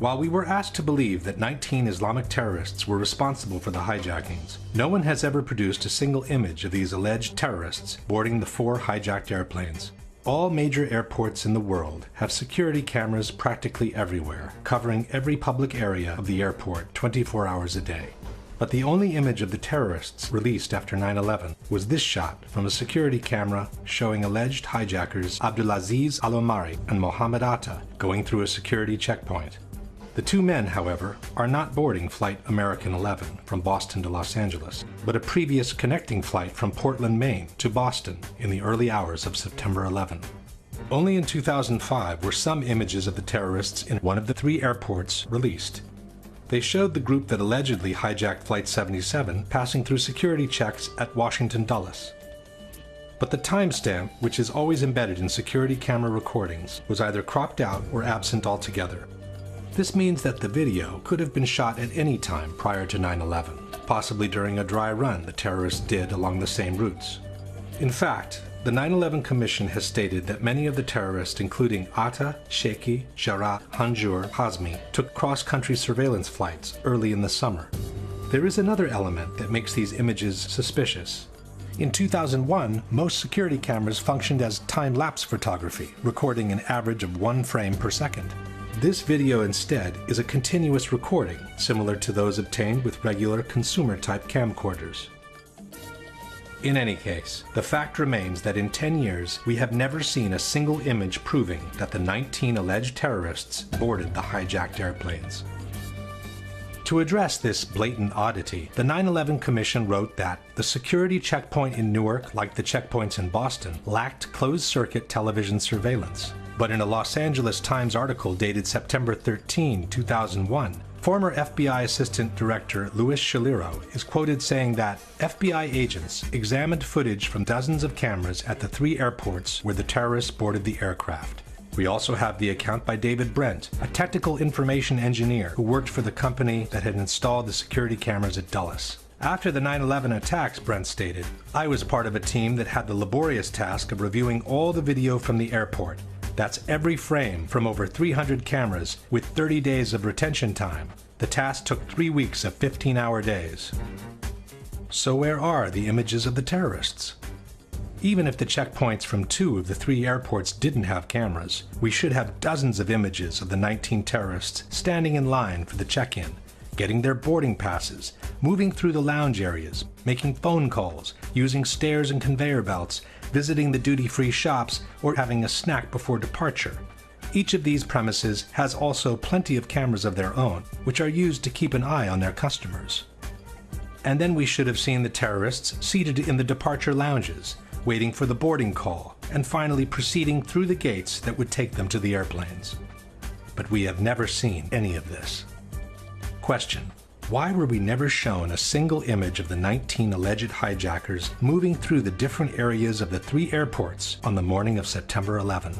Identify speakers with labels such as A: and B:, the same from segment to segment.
A: While we were asked to believe that 19 Islamic terrorists were responsible for the hijackings, no one has ever produced a single image of these alleged terrorists boarding the 4 hijacked airplanes. All major airports in the world have security cameras practically everywhere, covering every public area of the airport 24 hours a day. But the only image of the terrorists released after 9/11 was this shot from a security camera showing alleged hijackers Abdulaziz Al-Omari and Mohammed Atta going through a security checkpoint. The 2 men, however, are not boarding Flight American 11 from Boston to Los Angeles, but a previous connecting flight from Portland, Maine to Boston in the early hours of September 11. Only in 2005 were some images of the terrorists in one of the 3 airports released. They showed the group that allegedly hijacked Flight 77 passing through security checks at Washington Dulles. But the timestamp, which is always embedded in security camera recordings, was either cropped out or absent altogether. This means that the video could have been shot at any time prior to 9/11, possibly during a dry run the terrorists did along the same routes. In fact, the 9/11 Commission has stated that many of the terrorists, including Atta, Sheikhi, Jarrah, Hanjour, Hazmi, took cross-country surveillance flights early in the summer. There is another element that makes these images suspicious. In 2001, most security cameras functioned as time-lapse photography, recording an average of 1 frame per second. This video instead is a continuous recording, similar to those obtained with regular consumer-type camcorders. In any case, the fact remains that in 10 years, we have never seen a single image proving that the 19 alleged terrorists boarded the hijacked airplanes. To address this blatant oddity, the 9/11 Commission wrote that the security checkpoint in Newark, like the checkpoints in Boston, lacked closed-circuit television surveillance. But in a Los Angeles Times article dated September 13, 2001, former FBI Assistant Director Louis Shaliro is quoted saying that FBI agents examined footage from dozens of cameras at the 3 airports where the terrorists boarded the aircraft. We also have the account by David Brent, a technical information engineer who worked for the company that had installed the security cameras at Dulles. After the 9/11 attacks, Brent stated, "I was part of a team that had the laborious task of reviewing all the video from the airport. That's every frame from over 300 cameras with 30 days of retention time. The task took 3 weeks of 15-hour days." So where are the images of the terrorists? Even if the checkpoints from 2 of the 3 airports didn't have cameras, we should have dozens of images of the 19 terrorists standing in line for the check-in, getting their boarding passes, moving through the lounge areas, making phone calls, using stairs and conveyor belts, visiting the duty-free shops, or having a snack before departure. Each of these premises has also plenty of cameras of their own, which are used to keep an eye on their customers. And then we should have seen the terrorists seated in the departure lounges, waiting for the boarding call, and finally proceeding through the gates that would take them to the airplanes. But we have never seen any of this. Question: why were we never shown a single image of the 19 alleged hijackers moving through the different areas of the 3 airports on the morning of September 11?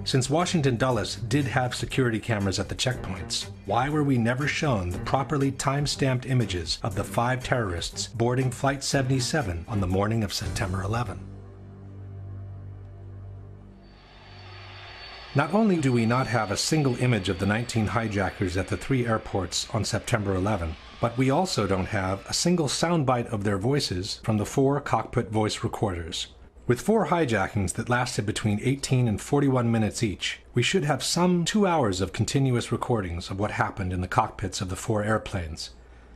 A: Since Washington Dulles did have security cameras at the checkpoints, why were we never shown the properly time-stamped images of the 5 terrorists boarding Flight 77 on the morning of September 11? Not only do we not have a single image of the 19 hijackers at the 3 airports on September 11, but we also don't have a single soundbite of their voices from the 4 cockpit voice recorders. With 4 hijackings that lasted between 18 and 41 minutes each, we should have some 2 hours of continuous recordings of what happened in the cockpits of the 4 airplanes.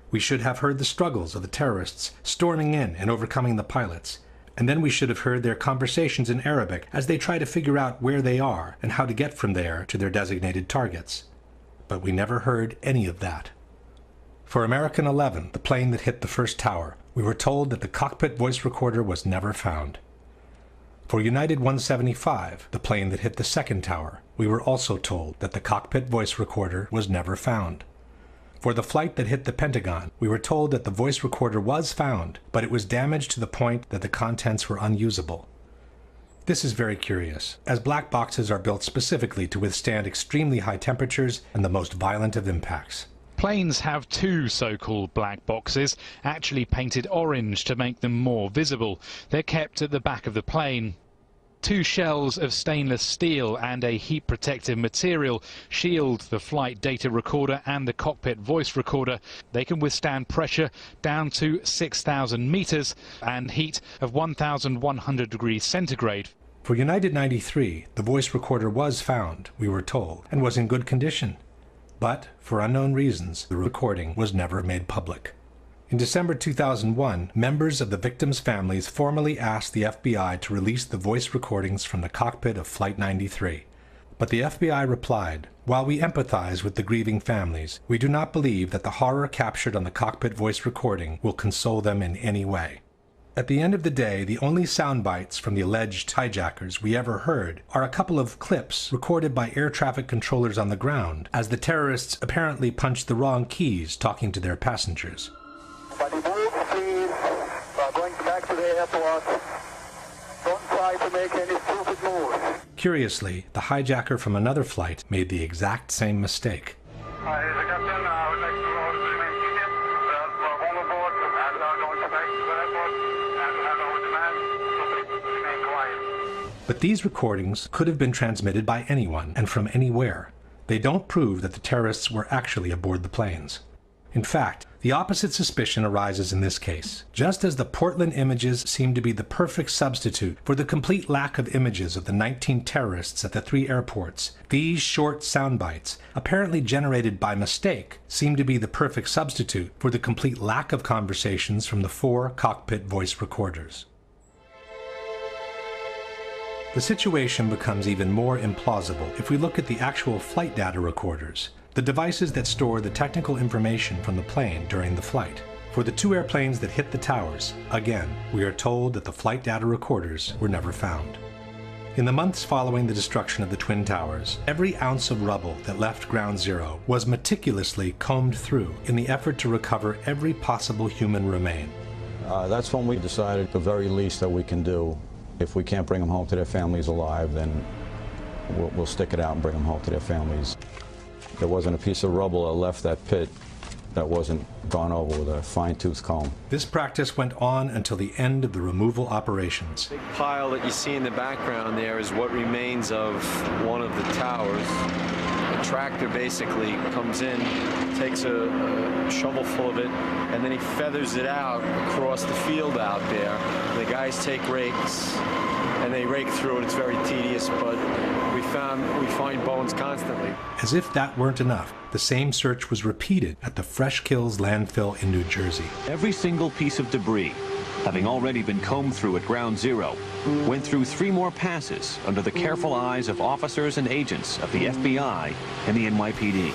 A: We should have heard the struggles of the terrorists storming in and overcoming the pilots, and then we should have heard their conversations in Arabic as they try to figure out where they are and how to get from there to their designated targets. But we never heard any of that. For American 11, the plane that hit the first tower, we were told that the cockpit voice recorder was never found. For United 175, the plane that hit the second tower, we were also told that the cockpit voice recorder was never found. For the flight that hit the Pentagon, we were told that the voice recorder was found, but it was damaged to the point that the contents were unusable. This is very curious, as black boxes are built specifically to withstand extremely high temperatures and the most violent of impacts.
B: Planes have 2 so-called black boxes, actually painted orange to make them more visible. They're kept at the back of the plane. 2 shells of stainless steel and a heat protective material shield the flight data recorder and the cockpit voice recorder. They can withstand pressure down to 6,000 meters and heat of 1,100 degrees centigrade.
A: For United 93, the voice recorder was found, we were told, and was in good condition. But, for unknown reasons, the recording was never made public. In December 2001, members of the victims' families formally asked the FBI to release the voice recordings from the cockpit of Flight 93. But the FBI replied, "While we empathize with the grieving families, we do not believe that the horror captured on the cockpit voice recording will console them in any way." At the end of the day, the only sound bites from the alleged hijackers we ever heard are a couple of clips recorded by air traffic controllers on the ground as the terrorists apparently punched the wrong keys talking to their passengers.
C: Buddy, move, please. Going back to the airport. Don't try to make any stupid moves.
A: Curiously, the hijacker from another flight made the exact same mistake.
C: Hi, the captain. I would like to remain seated. All aboard and going to back to the airport and hand over demand. So please remain quiet.
A: But these recordings could have been transmitted by anyone and from anywhere. They don't prove that the terrorists were actually aboard the planes. In fact, the opposite suspicion arises in this case. Just as the Portland images seem to be the perfect substitute for the complete lack of images of the 19 terrorists at the 3 airports, these short sound bites, apparently generated by mistake, seem to be the perfect substitute for the complete lack of conversations from the 4 cockpit voice recorders. The situation becomes even more implausible if we look at the actual flight data recorders, the devices that store the technical information from the plane during the flight. For the 2 airplanes that hit the towers, again, we are told that the flight data recorders were never found. In the months following the destruction of the Twin Towers, every ounce of rubble that left Ground Zero was meticulously combed through in the effort to recover every possible human remain.
D: That's when we decided the very least that we can do. If we can't bring them home to their families alive, then we'll stick it out and bring them home to their families. There wasn't a piece of rubble that left that pit that wasn't gone over with a fine-tooth comb.
A: This practice went on until the end of the removal operations.
E: The big pile that you see in the background there is what remains of one of the towers. A tractor basically comes in, takes a shovel full of it, and then he feathers it out across the field out there. The guys take rakes and they rake through it. It's very tedious, but we find bones constantly.
A: As if that weren't enough, the same search was repeated at the Fresh Kills landfill in New Jersey.
F: Every single piece of debris, having already been combed through at Ground Zero, went through 3 more passes under the careful eyes of officers and agents of the FBI and the NYPD.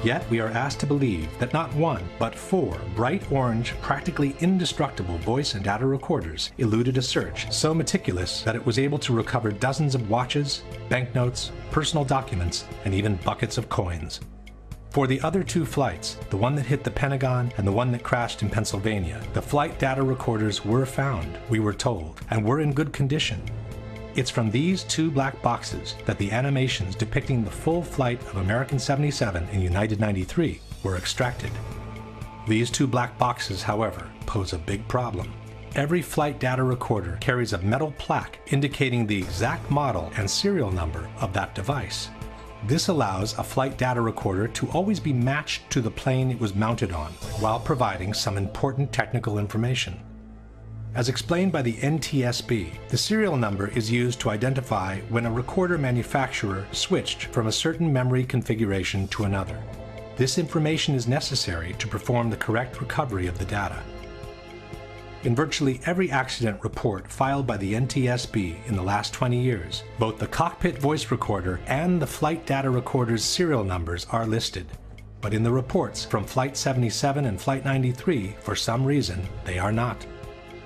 A: Yet we are asked to believe that not 1, but 4 bright orange, practically indestructible voice and data recorders eluded a search so meticulous that it was able to recover dozens of watches, banknotes, personal documents, and even buckets of coins. For the other 2 flights, the one that hit the Pentagon and the one that crashed in Pennsylvania, the flight data recorders were found, we were told, and were in good condition. It's from these 2 black boxes that the animations depicting the full flight of American 77 and United 93 were extracted. These 2 black boxes, however, pose a big problem. Every flight data recorder carries a metal plaque indicating the exact model and serial number of that device. This allows a flight data recorder to always be matched to the plane it was mounted on, while providing some important technical information. As explained by the NTSB, the serial number is used to identify when a recorder manufacturer switched from a certain memory configuration to another. This information is necessary to perform the correct recovery of the data. In virtually every accident report filed by the NTSB in the last 20 years, both the cockpit voice recorder and the flight data recorder's serial numbers are listed. But in the reports from Flight 77 and Flight 93, for some reason, they are not.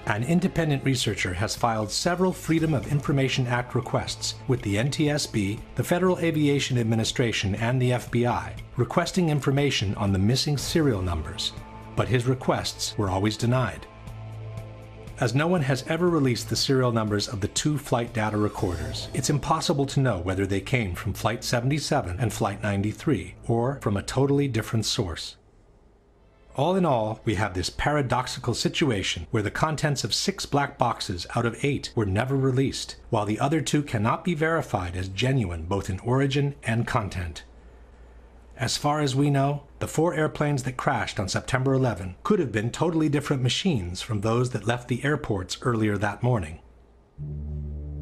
A: An independent researcher has filed several Freedom of Information Act requests with the NTSB, the Federal Aviation Administration, and the FBI, requesting information on the missing serial numbers, but his requests were always denied. As no one has ever released the serial numbers of the 2 flight data recorders, it's impossible to know whether they came from Flight 77 and Flight 93, or from a totally different source. All in all, we have this paradoxical situation where the contents of 6 black boxes out of 8 were never released, while the other 2 cannot be verified as genuine both in origin and content. As far as we know, the 4 airplanes that crashed on September 11 could have been totally different machines from those that left the airports earlier that morning.